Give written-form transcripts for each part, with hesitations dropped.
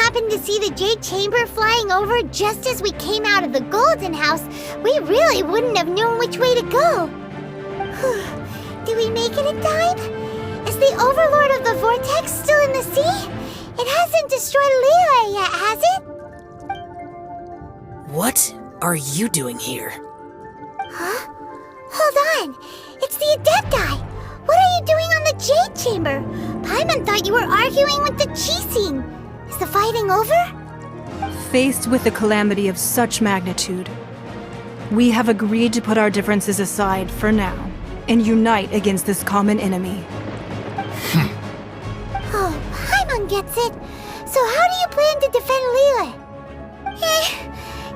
happened to see the Jade Chamber flying over just as we came out of the Golden House, we really wouldn't have known which way to go. Do we make it in time? Is the Overlord of the Vortex still in the sea? It hasn't destroyed Liyue yet, has it? What are you doing here? Huh? Hold on. It's the Adepti. What are you doing on the Jade Chamber? Paimon thought you were arguing with the Qixing. Is the fighting over? Faced with a calamity of such magnitude, we have agreed to put our differences aside for now and unite against this common enemy. Oh, Paimon gets it. So how do you plan to defend Liyue?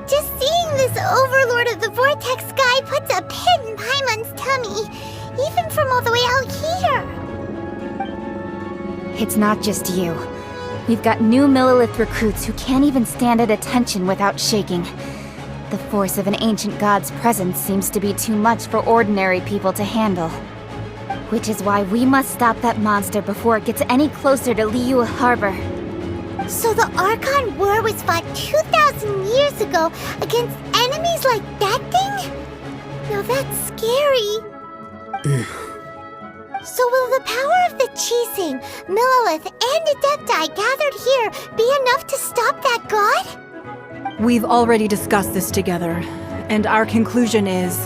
Just seeing this Overlord of the Vortex guy puts a pit in Paimon's tummy, even from all the way out here. It's not just you. We've got new Millelith recruits who can't even stand at attention without shaking. The force of an ancient god's presence seems to be too much for ordinary people to handle. Which is why we must stop that monster before it gets any closer to Liyue Harbor. So the Archon War was fought 2,000 years ago against enemies like that thing? Now that's scary. So will the power of the Qixing, Millelith, and Adepti gathered here be enough to stop that god? We've already discussed this together, and our conclusion is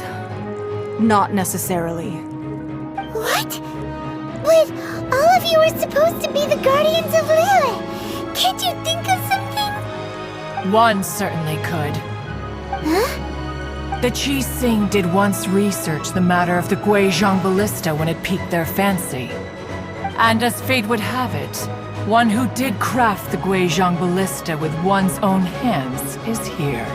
not necessarily. What? But all of you were supposed to be the guardians of Liyue. Can't you think of something? One certainly could. Huh? The Qixing did once research the matter of the Guizhong Ballista when it piqued their fancy. And as fate would have it, one who did craft the Guizhong Ballista with one's own hands is here.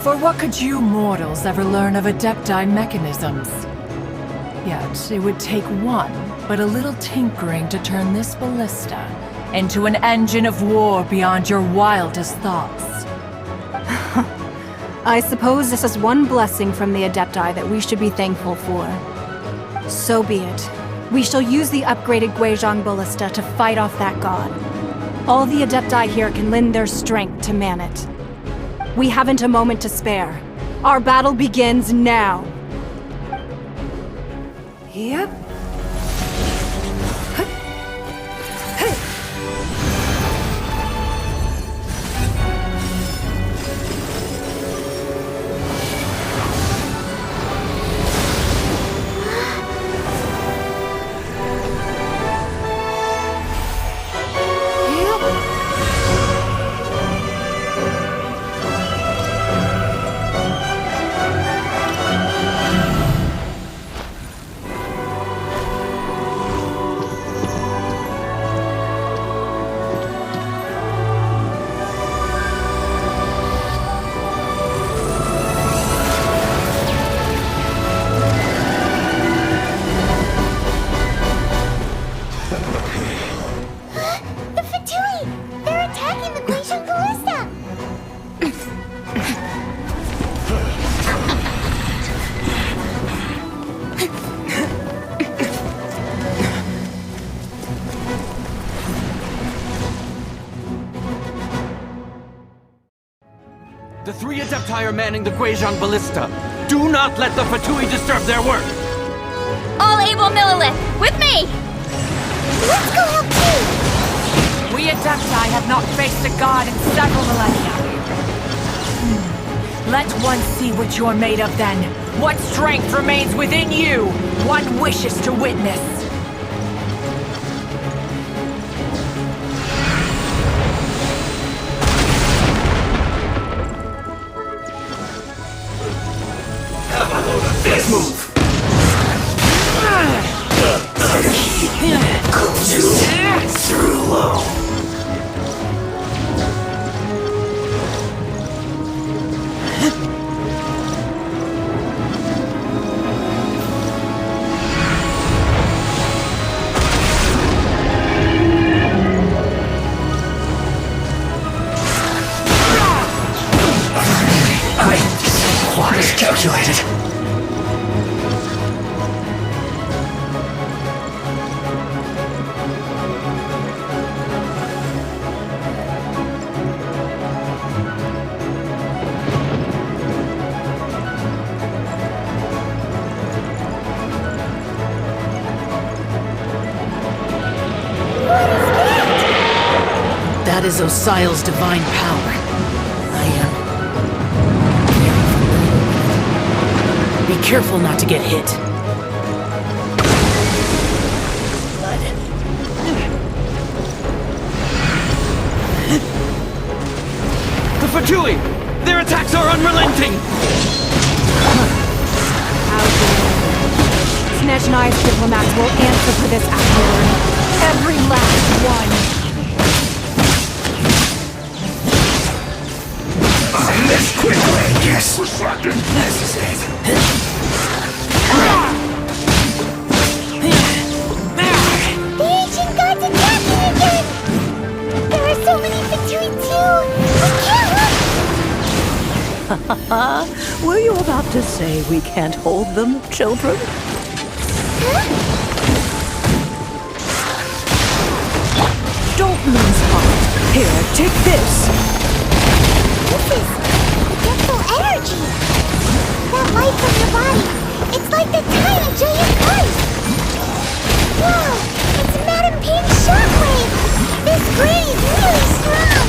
For what could you mortals ever learn of Adepti mechanisms? Yet, it would take one, but a little tinkering to turn this ballista into an engine of war beyond your wildest thoughts. I suppose this is one blessing from the Adepti that we should be thankful for. So be it. We shall use the upgraded Guizhong Ballista to fight off that god. All the Adepti here can lend their strength to man it. We haven't a moment to spare. Our battle begins now. Yep. The three Adepti are manning the Guizhong Ballista. Do not let the Fatui disturb their work! All able Millelith, with me! Let's go help too! We Adepti have not faced a god in several millennia. Let one see what you're made of then. What strength remains within you, one wishes to witness. Let's move! Through low. That is Osial's divine power. I am very familiar with it. Be careful not to get hit. The Fatui! Their attacks are unrelenting! How dare Snezhnai's diplomats will answer for this afterward. Every last one. This quickly, I guess. This is it. The ancient gods attacking again! There are so many Fatui too! I can't! Were you about to say we can't hold them, children? Don't lose heart. Here, take this. This is forgetful energy! That light from your body, it's like the tide of giant Christ! Wow, it's Madame Ping's shockwave! This gray is really strong!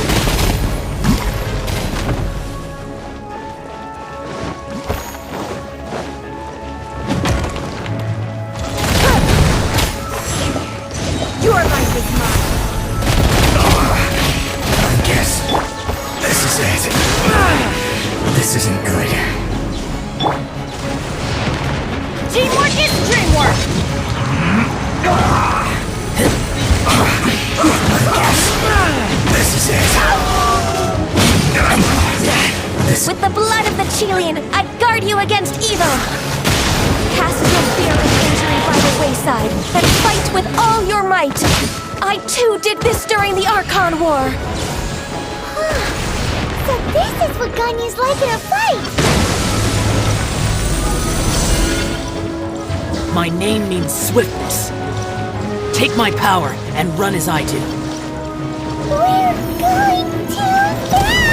Your life is mine. I guess this is it. This isn't good. Teamwork is dreamwork! This is it. With the blood of the Chelian, I guard you against evil! Cast your fear of injury by the wayside, and fight with all your might! I too did this during the Archon War! So this is what Ganya's like in a fight! My name means swiftness. Take my power and run as I do. We're going too fast!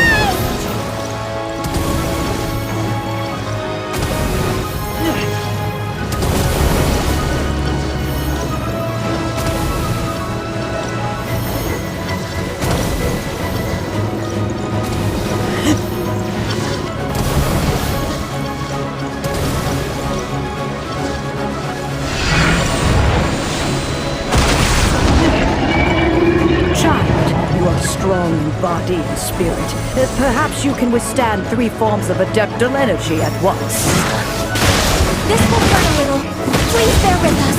Strong in body and spirit. Perhaps you can withstand 3 forms of adeptal energy at once. This will hurt a little. Please bear with us.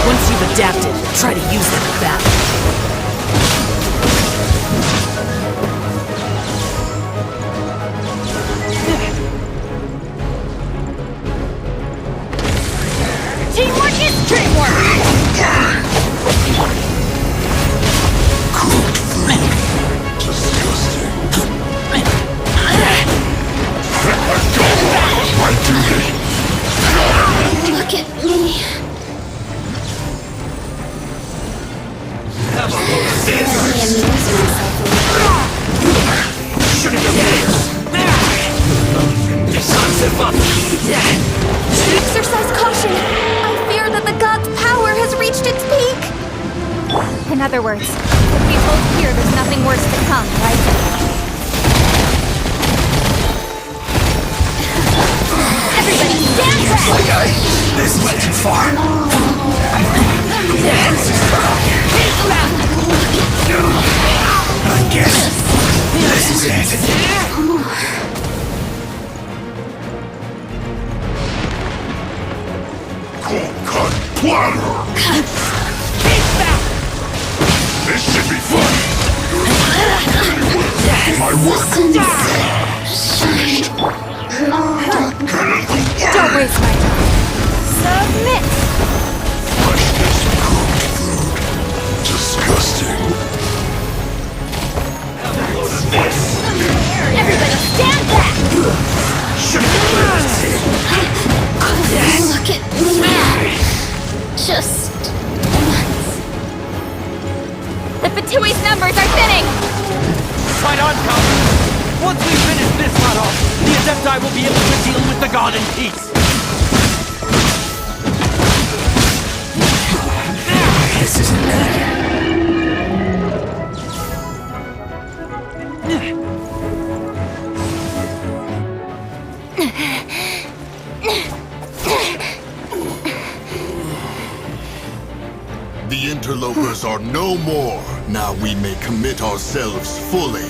Once you've adapted, try to use them in battle. Teamwork is dreamwork! Look at me. Exercise caution. I fear that the god's power has reached its peak. In other words, if we hold here, there's nothing worse to come, right? Everybody stand back! This went too far. I guess this is it. Cut platter! This should be fun. My work finished. Don't waste my time. Submit! Freshness cooked food. Disgusting. Everybody stand back! Look at me. Just once. The Fatui's numbers are thinning! Fight on, Come! Once we finish this runoff, the Adepti will be able to deal with the god in peace! This isn't good. are no more. Now we may commit ourselves fully.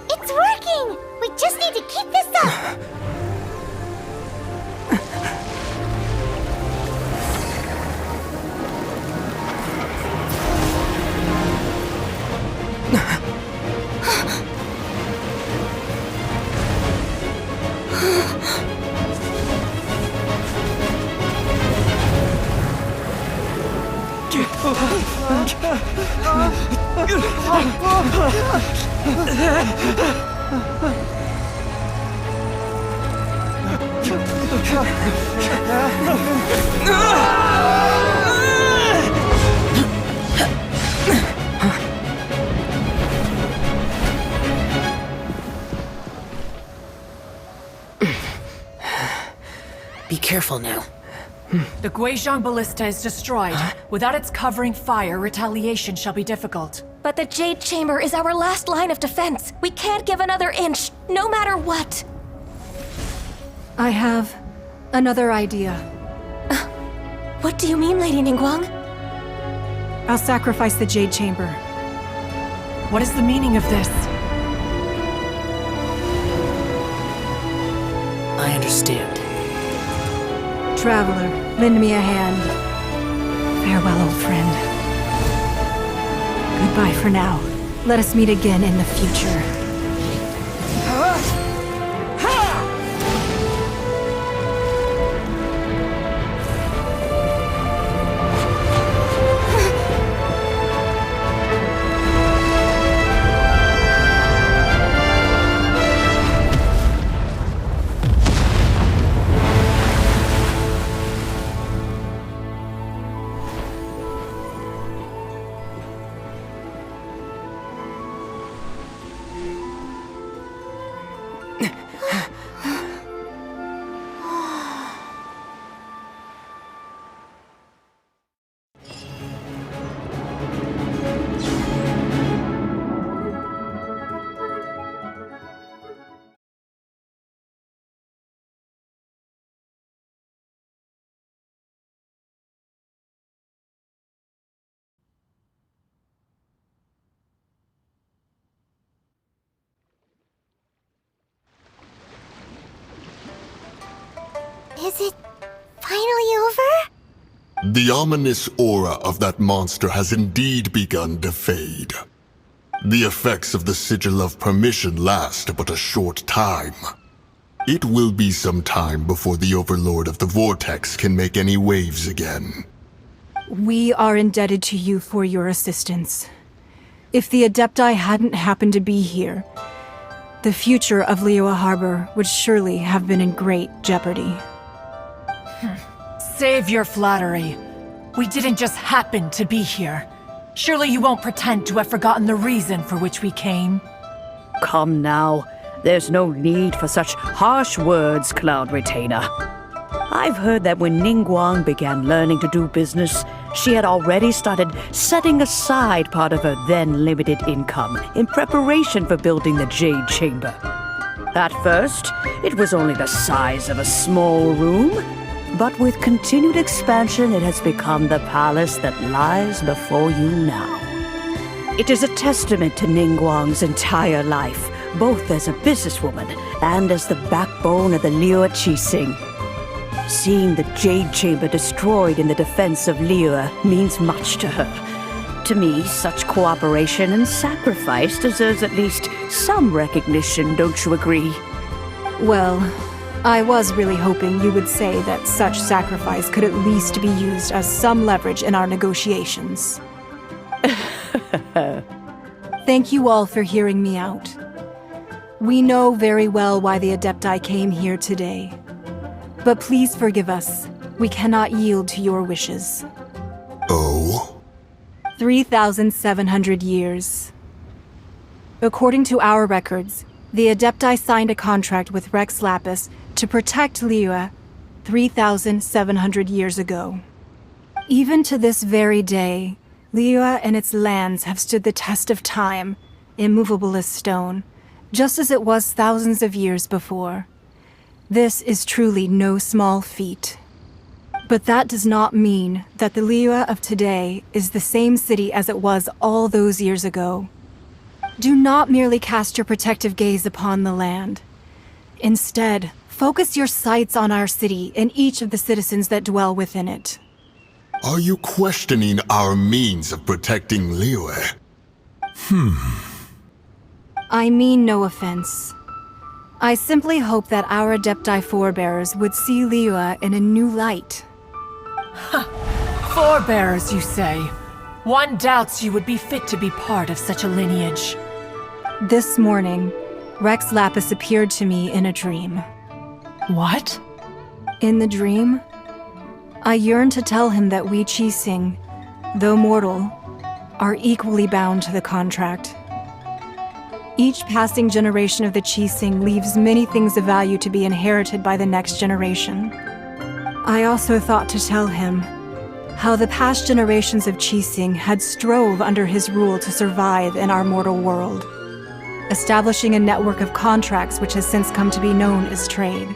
It's working! We just need to keep this up! Be careful now. The Guizhong Ballista is destroyed. Without its covering fire, retaliation shall be difficult. But the Jade Chamber is our last line of defense. We can't give another inch, no matter what. I have another idea. What do you mean, Lady Ningguang? I'll sacrifice the Jade Chamber. What is the meaning of this? I understand. Traveler, lend me a hand. Farewell, old friend. Goodbye for now. Let us meet again in the future. Is it finally over? The ominous aura of that monster has indeed begun to fade. The effects of the Sigil of Permission last but a short time. It will be some time before the Overlord of the Vortex can make any waves again. We are indebted to you for your assistance. If the Adepti hadn't happened to be here, the future of Liyue Harbor would surely have been in great jeopardy. Save your flattery. We didn't just happen to be here. Surely you won't pretend to have forgotten the reason for which we came. Come now. There's no need for such harsh words, Cloud Retainer. I've heard that when Ningguang began learning to do business, she had already started setting aside part of her then limited income in preparation for building the Jade Chamber. At first, it was only the size of a small room, but with continued expansion, it has become the palace that lies before you now. It is a testament to Ningguang's entire life, both as a businesswoman and as the backbone of the Liyue Qixing. Seeing the Jade Chamber destroyed in the defense of Liyue means much to her. To me, such cooperation and sacrifice deserves at least some recognition, don't you agree? Well, I was really hoping you would say that such sacrifice could at least be used as some leverage in our negotiations. Thank you all for hearing me out. We know very well why the Adepti came here today. But please forgive us. We cannot yield to your wishes. Oh? 3,700 years. According to our records, the Adepti signed a contract with Rex Lapis to protect Liyue 3,700 years ago. Even to this very day, Liyue and its lands have stood the test of time, immovable as stone, just as it was thousands of years before. This is truly no small feat. But that does not mean that the Liyue of today is the same city as it was all those years ago. Do not merely cast your protective gaze upon the land. Instead, focus your sights on our city and each of the citizens that dwell within it. Are you questioning our means of protecting Liyue? I mean no offense. I simply hope that our Adepti forebears would see Liyue in a new light. Forebearers, you say? One doubts you would be fit to be part of such a lineage. This morning, Rex Lapis appeared to me in a dream. What? In the dream, I yearned to tell him that we Qixing, though mortal, are equally bound to the contract. Each passing generation of the Qixing leaves many things of value to be inherited by the next generation. I also thought to tell him how the past generations of Qixing had strove under his rule to survive in our mortal world, establishing a network of contracts which has since come to be known as trade.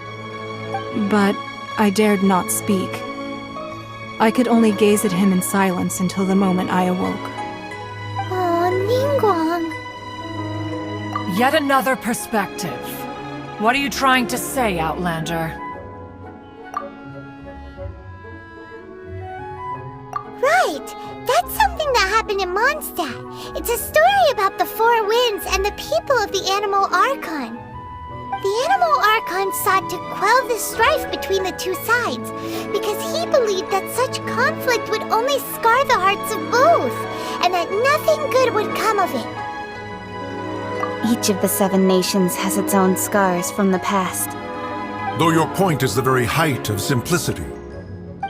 But I dared not speak. I could only gaze at him in silence until the moment I awoke. Oh, Ningguang. Yet another perspective. What are you trying to say, Outlander? Right! That's something that happened in Mondstadt. It's a story about the Four Winds and the people of the Animal Archon. The Animal Archon sought to quell the strife between the two sides, because he believed that such conflict would only scar the hearts of both, and that nothing good would come of it. Each of the 7 nations has its own scars from the past. Though your point is the very height of simplicity.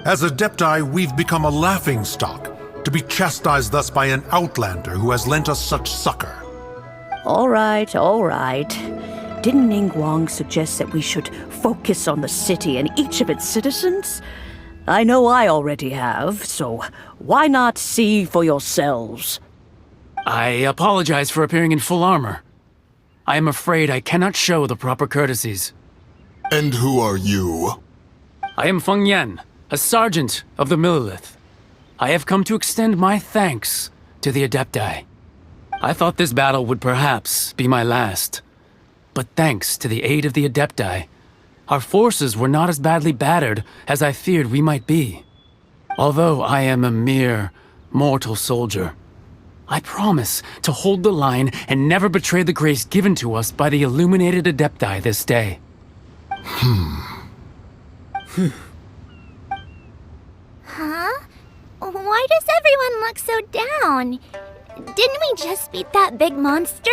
As Adepti, we've become a laughingstock, to be chastised thus by an outlander who has lent us such succor. All right, all right. Didn't Ningguang suggest that we should focus on the city and each of its citizens? I know I already have, so why not see for yourselves? I apologize for appearing in full armor. I am afraid I cannot show the proper courtesies. And who are you? I am Feng Yan, a sergeant of the Millelith. I have come to extend my thanks to the Adepti. I thought this battle would perhaps be my last. But thanks to the aid of the Adepti, our forces were not as badly battered as I feared we might be. Although I am a mere mortal soldier, I promise to hold the line and never betray the grace given to us by the illuminated Adepti this day. Huh? Why does everyone look so down? Didn't we just beat that big monster?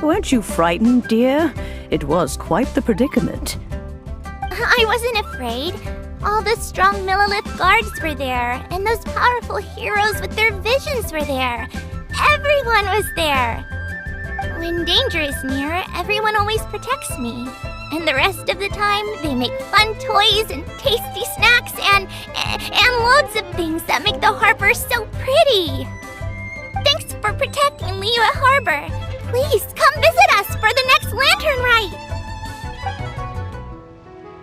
Weren't you frightened, dear? It was quite the predicament. I wasn't afraid. All the strong Millelith guards were there, and those powerful heroes with their visions were there. Everyone was there. When danger is near, everyone always protects me. And the rest of the time, they make fun toys and tasty snacks and loads of things that make the harbor so pretty. Thanks for protecting Liyue Harbor. Please come visit us for the next lantern rite.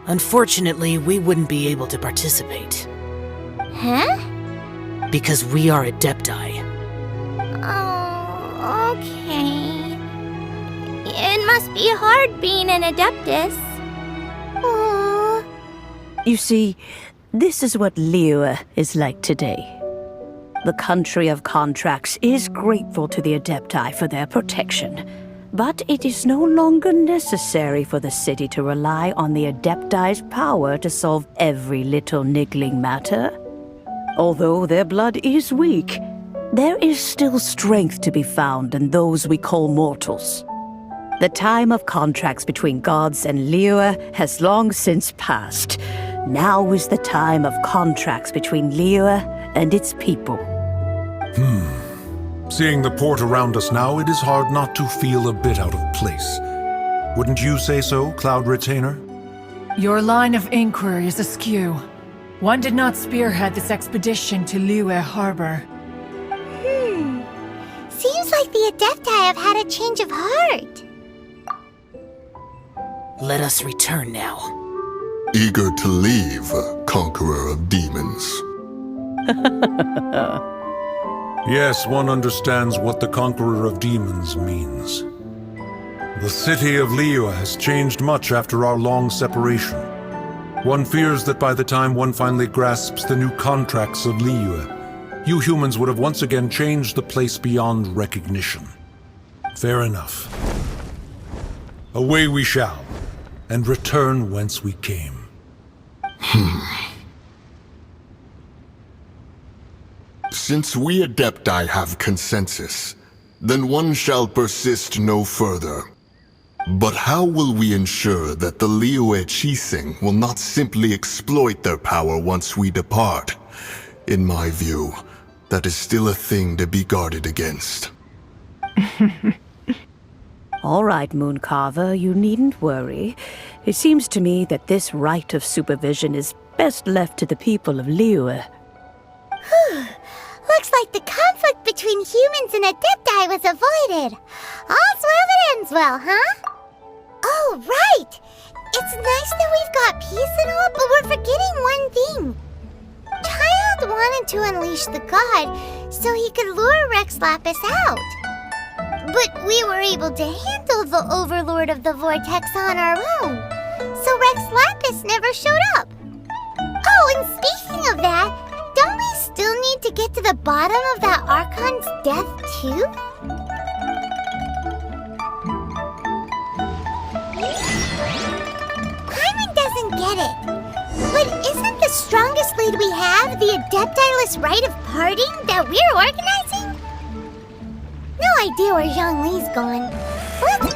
Unfortunately, we wouldn't be able to participate. Huh? Because we are Adepti. Oh, okay. It must be hard being an Adeptus. Aww. You see, this is what Liyue is like today. The country of contracts is grateful to the Adepti for their protection, but it is no longer necessary for the city to rely on the Adepti's power to solve every little niggling matter. Although their blood is weak, there is still strength to be found in those we call mortals. The time of contracts between gods and Liyue has long since passed. Now is the time of contracts between Liyue and its people. Seeing the port around us now, it is hard not to feel a bit out of place. Wouldn't you say so, Cloud Retainer? Your line of inquiry is askew. One did not spearhead this expedition to Liyue Harbor. Seems like the Adepti have had a change of heart. Let us return now. Eager to leave, Conqueror of Demons. Yes, one understands what the Conqueror of Demons means. The city of Liyue has changed much after our long separation. One fears that by the time one finally grasps the new contracts of Liyue, you humans would have once again changed the place beyond recognition. Fair enough. Away we shall, and return whence we came. Since we Adepti have consensus, then one shall persist no further. But how will we ensure that the Liyue Qixing will not simply exploit their power once we depart? In my view, that is still a thing to be guarded against. All right, Mooncarver, you needn't worry. It seems to me that this right of supervision is best left to the people of Liyue. Looks like the conflict between humans and Adepti was avoided. All's well that ends well, huh? Oh, right! It's nice that we've got peace and all, but we're forgetting one thing. Child wanted to unleash the god so he could lure Rex Lapis out. But we were able to handle the Overlord of the Vortex on our own, so Rex Lapis never showed up. Oh, and speaking of that, don't we still need to get to the bottom of that Archon's death, too? Paimon doesn't get it. But isn't the strongest lead we have the Adepti-less rite of parting that we're organizing? No idea where Zhongli's gone. Let's